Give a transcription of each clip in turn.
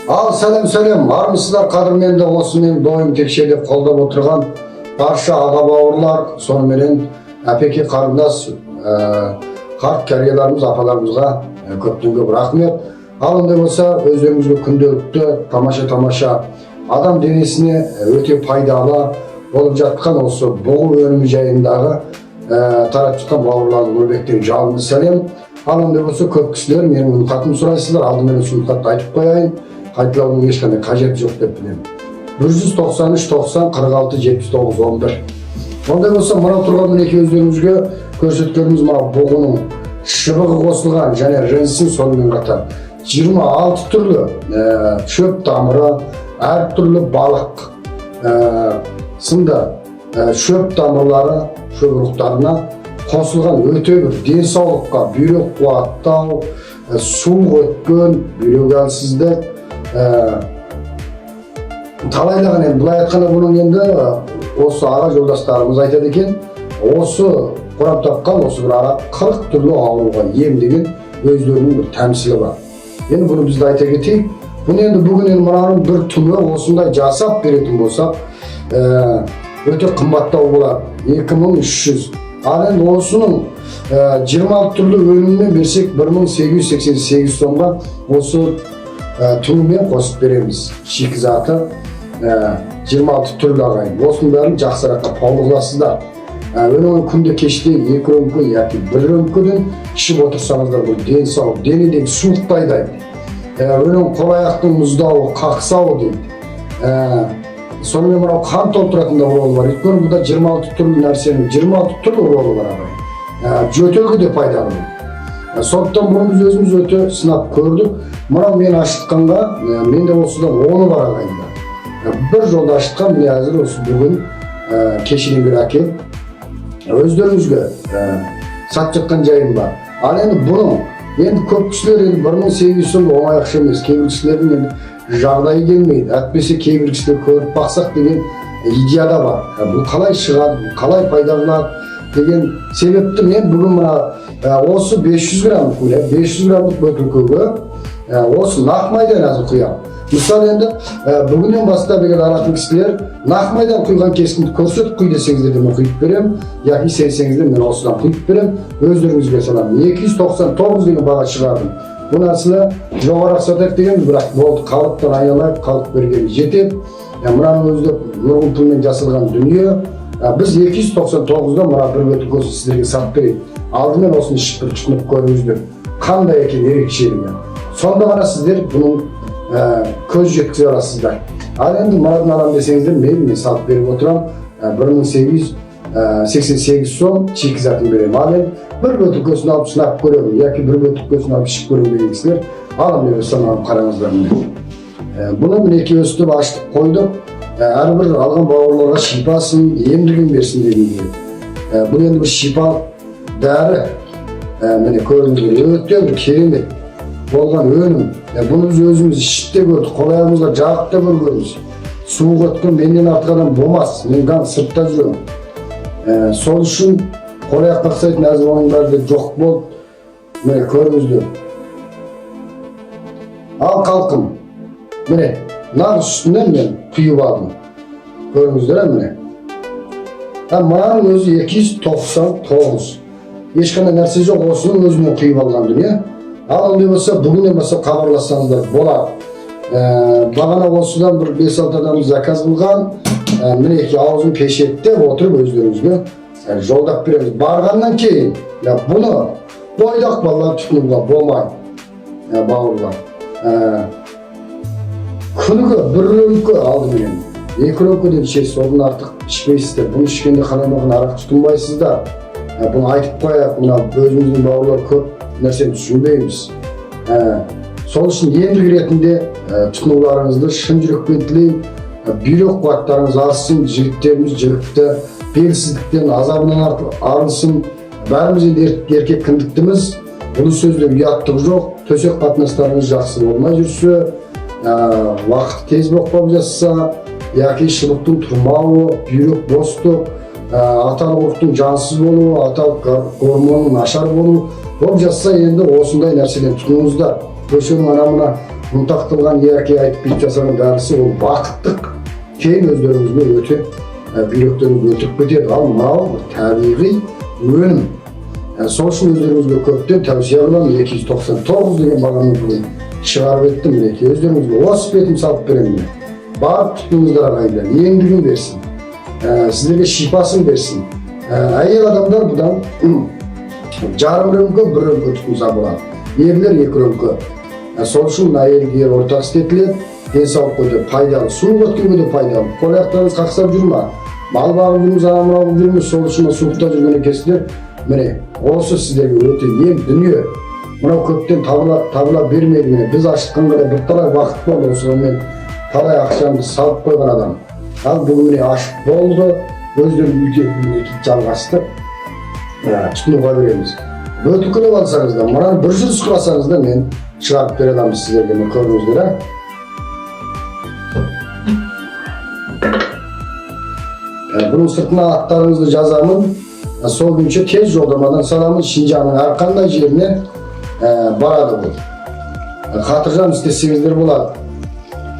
Ал сәлем, армысыздар қадірменді осы менің дойым текше деп қолдап отырған барша аға бауырлар, сонымен әпеке қарындас, қарт кәрияларымыз, апаларымызға көптен көп рахмет. Ал ондай болса, өздеріңізге күнделікті тамаша адам денесіне өте пайдалы болып жатқан осы бұғы өнімі жайындағы тарап жатқан бауырлардың өрбектен жалынды сәлем. Ал ондай болса, көп кісілер менің үнқатым сұрайсыздар, алдымен осы үнқатты айтып қояйын. Қайталаудың ешқандай қажеті жоқ деп білемін. 193 90 46 79 11. Ондай болса, мынау тұрған мінеке өздеріңізге көрсеткеніміз мынау бұғының шыбығы қосылған және ренсін сонымен қатар 26 түрлі шөп тамыры, әр түрлі балық сынды шөп тамырлары, шөп ұрықтарына қосылған өте бір денсаулыққа, бүйрек қуаттау, суық өткен, бүйрек әлсіздік, талайлаған енді былай айтқанда бұның енді осы аға жолдастарымыз айтады екен, осы құрап тапқан осы бір ара 40 түрлі ауруға ем деген өздерінің бір тәмсілі бар. Енді бұны бізді айта кетейік. Бұны енді бүгін енді мынаның бір түмі осындай жасап беретін болсақ, өте қымбаттау болады. 2300. Ал енді осының 26 түрлі өніммен берсек 1888 сомға осы түңімен қосып береміз. Шикізаты 26 түрлі ағайын. Осының бәрін жақсыраққа паулығыласыздар. Өнімін күнде кеште 2 рөмкі яки 1 рөмкіден ішіп отырсаңыздар, бұл денсаулық, денедегі суықтайды. Өнім қол аяқтың мұздауы, қақсауы дейді. Сонымен мынау қан толтыратында ролы бар. Өйткені бұда 26 түрлі нәрсенің 26 түрлі ролы бар ағайын. Жөтелгі де пайдалы. Сондықтан бұны біз өзіміз өте сынап көрдік. Мынау мен ашытқанға, менде осыдан 10-ы бар ағайында. Бір жолда ашытқан, міне әзір осы бүгін кешеден бері әкеліп, өздеріңізге сатып жатқан жайым бар. Ал енді бұның, енді көп кісілер 1800 сом оңай ақша емес, кейбір кісілердің енді жағдайы келмейді. Әтпесе кейбір кісілер көріп бақсақ деген идеяда бар. Бұл қалай шығады, қалай пайда болады деген себепті мен бүгін мына осы 500 граммдық бөтелкеге осы нақ майдан әзір құямын. Мысалы енді бүгіннен бастап егер алатын кісілер нақ майдан құйған кескінді көрсетіп құй десеңіздер де мен құйып беремін, яки сенсеңіздер мен осыдан құйып беремін. Өздеріңізге саламын. 299 деген баға шығардым. Бұл нәрсені жоғарақ сатайық дегенбіз, бірақ болды, қалыптан айналайық, қалып берген жетеді. Мынаның өзі нұрғын пұлмен жасалған дүние. Біз 299-да мына бір бөтелкесін сіздерге сатып берейік. Алдымен осыны ішіп бір тұтынып көріңіздер. Қандай екен ерекшелігі. Сонда ғана сіздер бұның көз жеткізе аласыздар. Ал енді мынадан алам десеңіздер, мен салып беріп отырам. 1888 сом шикізатын беремін. Ал енді бір бөтелкесін алып сынап көремін, яки бір бөтелкесін алып ішіп көремін деген кісілер, аламын өстен алып қараңыздар. Бұны мінеке өстіп ашытып қойдық. Әрбір алған бауырларға шипасын, емдігін берсін деген. Бұл енді бір шипа дәрі. Міне көрдіңіздер, өте бір керемет болған өнім. Бұны біз өзіміз ішіп те көрдік, қол аяғымызға жағып та көргенбіз. Суық өткен менен артық адам болмас, мен ған сыртта жүремін. Сол үшін қол аяқ қақсайтын әзір оның бәрі жоқ болды. Міне көрдіңіздер. Ал қалқым, міне нақ үстінен мен құйып алдым. Көріңіздер міне. Мынаның өзі 299. Ешқандай нәрсе жоқ, осының өзімен құйып алған дүние. Ал ондай болса, бүгіннен бастап хабарлассаңыздар болады. Бағана осыдан бір 5-6 адам заказ қылған. Мінеки аузын пешеттеп отырып өздеріңізге жолдап береміз. Барғаннан кейін бұны бойдақ балалар тұтынуға болмайды, бауырлар. Күніге 1 рөмкі алдымен, 2 рөмкіден ішесіз, одан артық ішпейсіздер. Бұны ішкенде қанамаған арақ тұтынбайсыздар. Бұны айтып қояйық, өзіміздің бауырлар көп нәрсені түсінбейміз. Сол үшін емдік ретінде тұтынуларыңызды шын жүрекпен тілеймін. Бүйрек қуаттарыңыз арылсын, жігіттеріміз жігітті белсіздіктен, азабынан арылсын. Бәріміз енді еркек кіндіктіміз. Бұл сөзде ұяттық жоқ. Төсек қатынастарыңыз жақсы болмай жүрсе, уақыт тез болып жатса, яки шыбықтың тұрмауы, бүйрек бостық, аталық ұрықтың жансыз болуы, аталық гормонның нашар болуы болып жатса, енді осындай нәрседен тұтыныңыздар. Көшенің анамына Mıntaq kılgan yerke ayıp bir jasagan darısı o baktık. Keyin özlerimizde öte büyüklerimiz ötüp ketedi. Al manav tabiiy önüm. Sol üçün özlerimizde köpten tavsiye kılan 299 degen baganı bugün çıkarıp ettim belki. Özlerimizde o sipetim salıp beremine. Barıp tutunuzlara kayınlar. Yemdigin versin. Sizlerge şifasın versin. Ayel adamlar budan jarım römkö, bir römkö tutunsa bolar. Erler 2 römkö. Sol üçün ayelge yer ortak istetiler. Densallık koyda paydalı, suğuk ötkün de paydalı. Kol ayaklarınız kaksap жүрme. Mal bağlı жүрміз, anamına жүрміз, sol üçün suğukta жүрgene kesiler. Mine, olsa sizlerge öte yem dünya. Mına köpten tabula bermeydi mine. Biz açtıkkan kadar bir talay vakit boldu olsa men talay akşamды salıp koygan adam. Al bugün mine aşık boldu. Özlerim ülke jalgaştı. Tutunuğa beremiz. Ötüküne alsanız da, mına bir jüz kılasanız da men çıkarıp beremem sizlerge men körünüzlere. Bunun sırtına atlarınızı yazamın. Sol günçe tez yoldamadan salamın Şinjan'ın arkanday yerine baradı bu. Hatırjam istesеңizdер болады.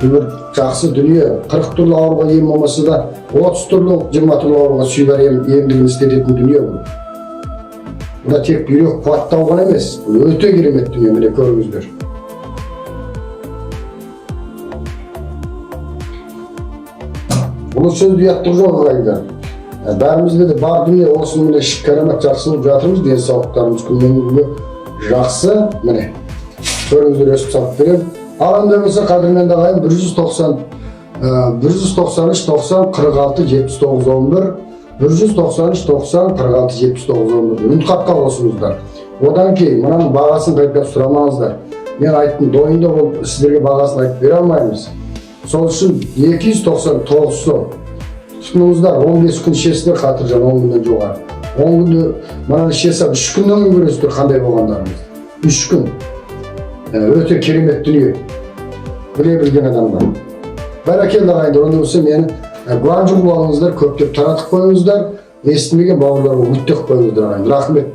Bir жақсы dünya 40 türlü ауруға ем болмаса da 30 türlü 20 türlü ауруға сүйбәр емдігін істететін dünya bu. Bu da tek bürek қуаттау ғана емес. Bu öte керемет dünya mine көріңіздер. Bunu söz duyattır жоқ ағайындар. Бәрімізде де бар дүние осының міне керемет жақсы болып жатырмыз. Денсаулықтарымыз күннен-күнге жақсы. Міне көріңіздер өсіп салып берем. Ағайындар болса қадірмен ағайын 193 90 46 79 11 193 90 46 79 11 үнқапқа қосыңыздар. Одан кейін мынаның бағасын қайтып сұрамаңыздар. Мен айттым дойында болып сіздерге бағасын айтып бере алмаймыз. Сол үшін 299-су тұтыныңыздар, 15 күн ішесіздер Қатыржан 10 күннен жоғары. 10 күнді мынаны ішесіп 3 күннен кейін көресіздер қандай болғандарыңыз. 3 күн. Өте керемет дүние. Біле білген адамдар. Бәрекелді ағайындар, онда болса мені Гуанчжоу алыңыздар, көптеп таратып қойыңыздар, естімеген бауырларға үттеп қойыңыздар ағайындар. Рахмет.